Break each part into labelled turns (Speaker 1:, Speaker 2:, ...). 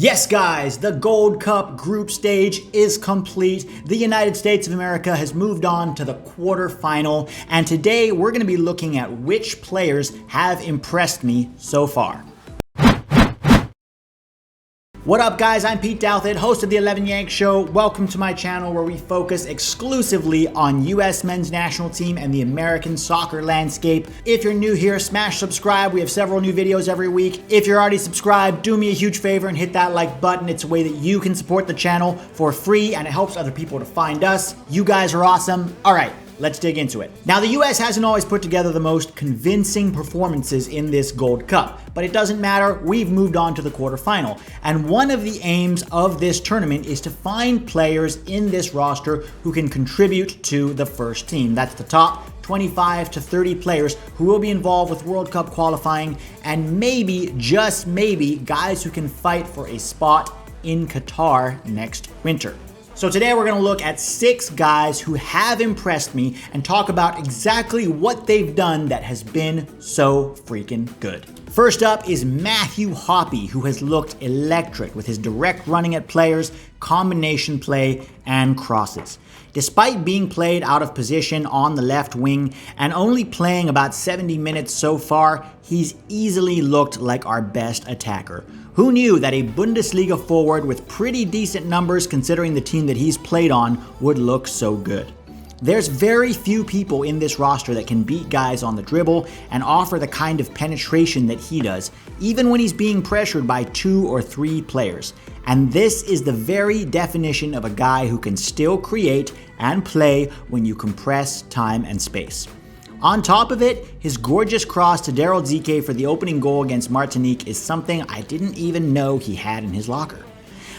Speaker 1: Yes, guys, the Gold Cup group stage is complete. The United States of America has moved on to the quarterfinal, and today we're going to be looking at which players have impressed me so far. What up, guys? I'm Pete Douthit, host of the 11 Yank Show. Welcome to my channel where we focus exclusively on US men's national team and the American soccer landscape. If you're new here, smash subscribe. We have several new videos every week. If you're already subscribed, do me a huge favor and hit that like button. It's a way that you can support the channel for free and it helps other people to find us. You guys are awesome. All right. Let's dig into it. Now, the US hasn't always put together the most convincing performances in this Gold Cup, but it doesn't matter. We've moved on to the quarterfinal. And one of the aims of this tournament is to find players in this roster who can contribute to the first team. That's the top 25 to 30 players who will be involved with World Cup qualifying, and maybe, just maybe, guys who can fight for a spot in Qatar next winter. So today we're going to look at 6 guys who have impressed me and talk about exactly what they've done that has been so freaking good. First up is Matthew Hoppe, who has looked electric with his direct running at players, combination play, and crosses. Despite being played out of position on the left wing and only playing about 70 minutes so far, he's easily looked like our best attacker. Who knew that a Bundesliga forward with pretty decent numbers considering the team that he's played on would look so good? There's very few people in this roster that can beat guys on the dribble and offer the kind of penetration that he does, even when he's being pressured by 2 or 3 players. And this is the very definition of a guy who can still create and play when you compress time and space. On top of it, his gorgeous cross to Daryl Dike for the opening goal against Martinique is something I didn't even know he had in his locker.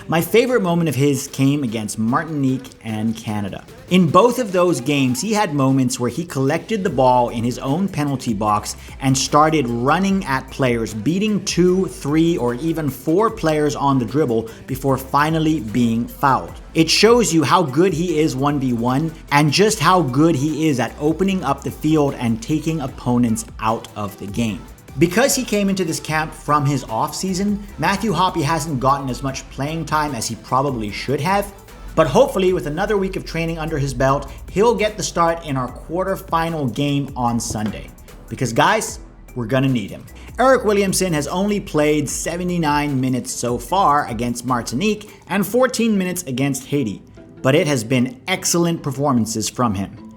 Speaker 1: My favorite moment of his came against Martinique and Canada. In both of those games, he had moments where he collected the ball in his own penalty box and started running at players, beating 2, 3, or even 4 players on the dribble before finally being fouled. It shows you how good he is 1v1 and just how good he is at opening up the field and taking opponents out of the game. Because he came into this camp from his off-season, Matthew Hoppe hasn't gotten as much playing time as he probably should have, but hopefully with another week of training under his belt, he'll get the start in our quarterfinal game on Sunday. Because guys, we're gonna need him. Eryk Williamson has only played 79 minutes so far against Martinique and 14 minutes against Haiti, but it has been excellent performances from him.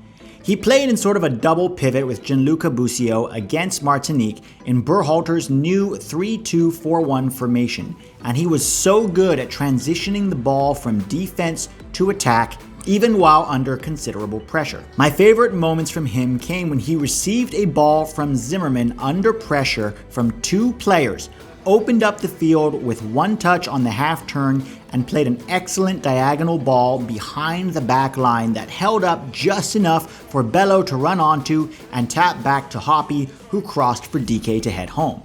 Speaker 1: He played in sort of a double pivot with Gianluca Busio against Martinique in Berhalter's new 3-2-4-1 formation, and he was so good at transitioning the ball from defense to attack even while under considerable pressure. My favorite moments from him came when he received a ball from Zimmerman under pressure from 2 players, opened up the field with 1 touch on the half turn, and played an excellent diagonal ball behind the back line that held up just enough for Bello to run onto and tap back to Hoppe, who crossed for Dike to head home.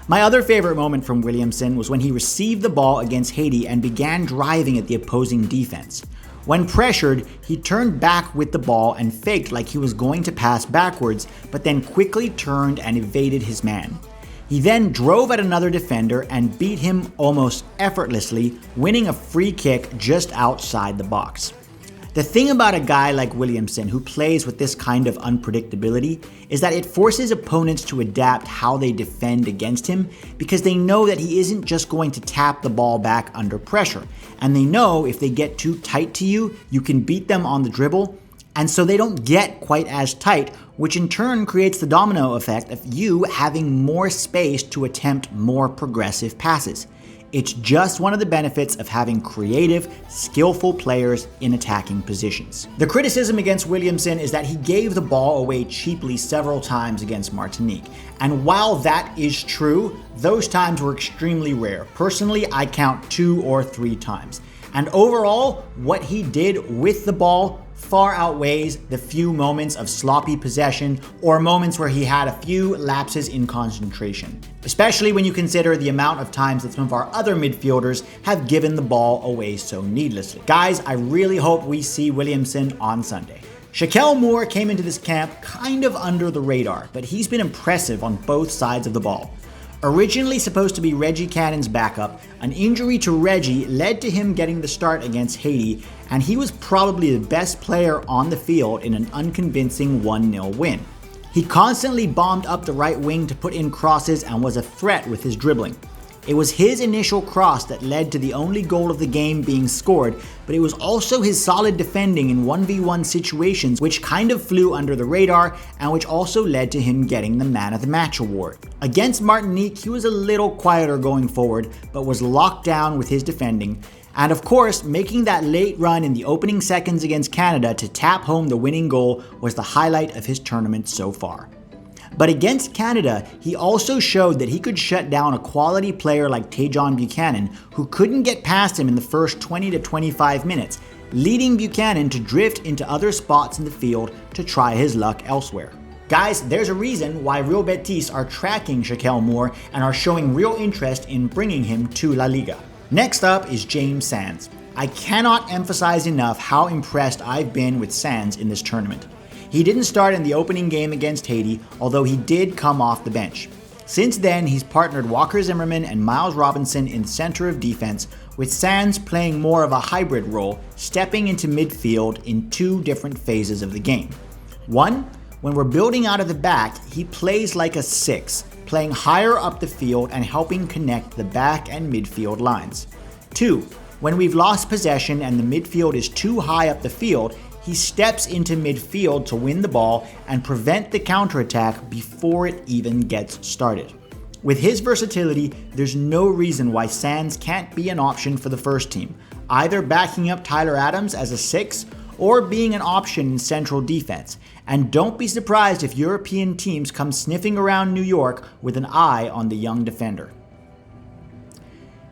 Speaker 1: My other favorite moment from Williamson was when he received the ball against Haiti and began driving at the opposing defense. When pressured, he turned back with the ball and faked like he was going to pass backwards, but then quickly turned and evaded his man. He then drove at another defender and beat him almost effortlessly, winning a free kick just outside the box. The thing about a guy like Williamson who plays with this kind of unpredictability is that it forces opponents to adapt how they defend against him because they know that he isn't just going to tap the ball back under pressure, and they know if they get too tight to you, you can beat them on the dribble. And so they don't get quite as tight, which in turn creates the domino effect of you having more space to attempt more progressive passes. It's just one of the benefits of having creative, skillful players in attacking positions. The criticism against Williamson is that he gave the ball away cheaply several times against Martinique. And while that is true, those times were extremely rare. Personally, I count 2 or 3 times. And overall, what he did with the ball far outweighs the few moments of sloppy possession or moments where he had a few lapses in concentration, especially when you consider the amount of times that some of our other midfielders have given the ball away so needlessly. Guys, I really hope we see Williamson on Sunday. Shaquell Moore came into this camp kind of under the radar, but he's been impressive on both sides of the ball. Originally supposed to be Reggie Cannon's backup, an injury to Reggie led to him getting the start against Haiti, and he was probably the best player on the field in an unconvincing 1-0 win. He constantly bombed up the right wing to put in crosses and was a threat with his dribbling. It was his initial cross that led to the only goal of the game being scored, but it was also his solid defending in 1v1 situations which kind of flew under the radar and which also led to him getting the Man of the Match award. Against Martinique, he was a little quieter going forward, but was locked down with his defending. And of course, making that late run in the opening seconds against Canada to tap home the winning goal was the highlight of his tournament so far. But against Canada, he also showed that he could shut down a quality player like Tajon Buchanan, who couldn't get past him in the first 20 to 25 minutes, leading Buchanan to drift into other spots in the field to try his luck elsewhere. Guys, there's a reason why Real Betis are tracking Shaquell Moore and are showing real interest in bringing him to La Liga. Next up is James Sands. I cannot emphasize enough how impressed I've been with Sands in this tournament. He didn't start in the opening game against Haiti, although he did come off the bench. Since then, he's partnered Walker Zimmerman and Miles Robinson in the center of defense, with Sands playing more of a hybrid role, stepping into midfield in two different phases of the game. One, when we're building out of the back, he plays like a 6, playing higher up the field and helping connect the back and midfield lines. 2, when we've lost possession and the midfield is too high up the field, he steps into midfield to win the ball and prevent the counterattack before it even gets started. With his versatility, there's no reason why Sands can't be an option for the first team, either backing up Tyler Adams as a 6 or being an option in central defense. And don't be surprised if European teams come sniffing around New York with an eye on the young defender.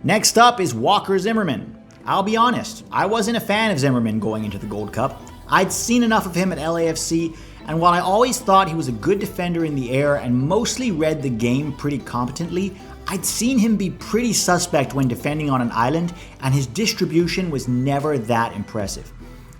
Speaker 1: Next up is Walker Zimmerman. I'll be honest, I wasn't a fan of Zimmerman going into the Gold Cup. I'd seen enough of him at LAFC, and while I always thought he was a good defender in the air and mostly read the game pretty competently, I'd seen him be pretty suspect when defending on an island, and his distribution was never that impressive.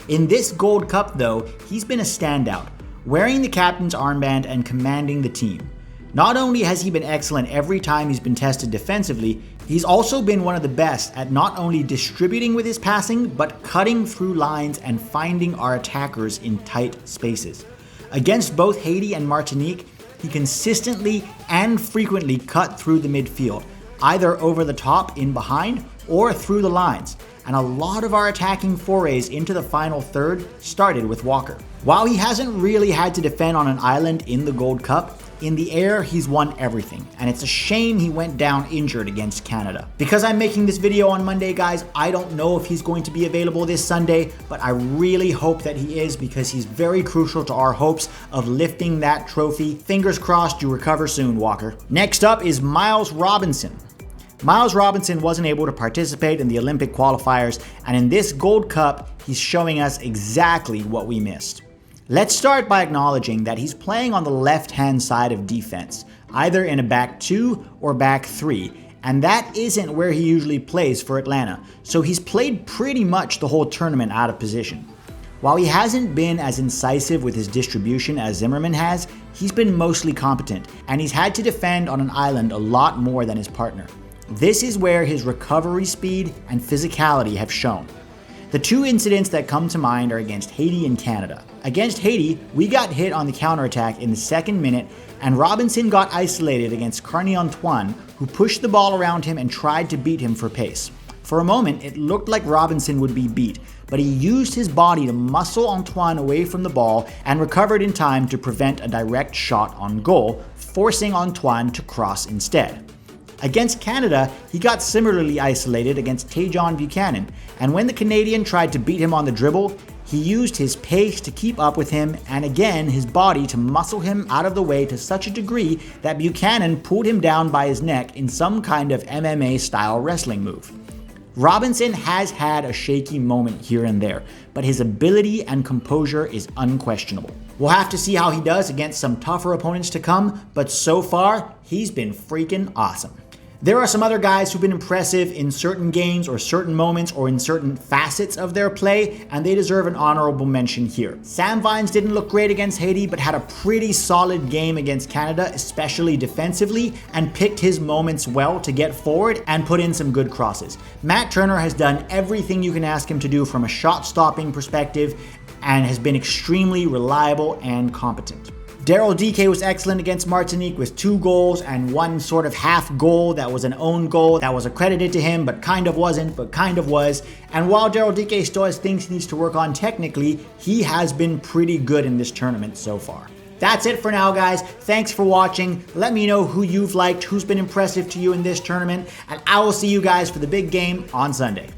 Speaker 1: In this Gold Cup though, he's been a standout, wearing the captain's armband and commanding the team. Not only has he been excellent every time he's been tested defensively, he's also been one of the best at not only distributing with his passing, but cutting through lines and finding our attackers in tight spaces. Against both Haiti and Martinique, he consistently and frequently cut through the midfield, either over the top in behind or through the lines. And a lot of our attacking forays into the final third started with Walker. While he hasn't really had to defend on an island in the Gold Cup, in the air, he's won everything, and it's a shame he went down injured against Canada. Because I'm making this video on Monday, guys, I don't know if he's going to be available this Sunday, but I really hope that he is because he's very crucial to our hopes of lifting that trophy. Fingers crossed you recover soon, Walker. Next up is Miles Robinson. Miles Robinson wasn't able to participate in the Olympic qualifiers, and in this Gold Cup, he's showing us exactly what we missed. Let's start by acknowledging that he's playing on the left-hand side of defense, either in a back 2 or back 3, and that isn't where he usually plays for Atlanta, so he's played pretty much the whole tournament out of position. While he hasn't been as incisive with his distribution as Zimmerman has, he's been mostly competent, and he's had to defend on an island a lot more than his partner. This is where his recovery speed and physicality have shown. The two incidents that come to mind are against Haiti and Canada. Against Haiti, we got hit on the counterattack in the second minute, and Robinson got isolated against Carny Antoine, who pushed the ball around him and tried to beat him for pace. For a moment, it looked like Robinson would be beat, but he used his body to muscle Antoine away from the ball and recovered in time to prevent a direct shot on goal, forcing Antoine to cross instead. Against Canada, he got similarly isolated against Tajon Buchanan, and when the Canadian tried to beat him on the dribble, he used his pace to keep up with him and again his body to muscle him out of the way to such a degree that Buchanan pulled him down by his neck in some kind of MMA-style wrestling move. Robinson has had a shaky moment here and there, but his ability and composure is unquestionable. We'll have to see how he does against some tougher opponents to come, but so far, he's been freaking awesome. There are some other guys who've been impressive in certain games or certain moments or in certain facets of their play, and they deserve an honorable mention here. Sam Vines didn't look great against Haiti, but had a pretty solid game against Canada, especially defensively, and picked his moments well to get forward and put in some good crosses. Matt Turner has done everything you can ask him to do from a shot-stopping perspective and has been extremely reliable and competent. Daryl Dike was excellent against Martinique with 2 goals and 1 sort of half goal that was an own goal that was accredited to him, but kind of wasn't, but kind of was. And while Daryl Dike still has things he needs to work on technically, he has been pretty good in this tournament so far. That's it for now, guys. Thanks for watching. Let me know who you've liked, who's been impressive to you in this tournament, and I will see you guys for the big game on Sunday.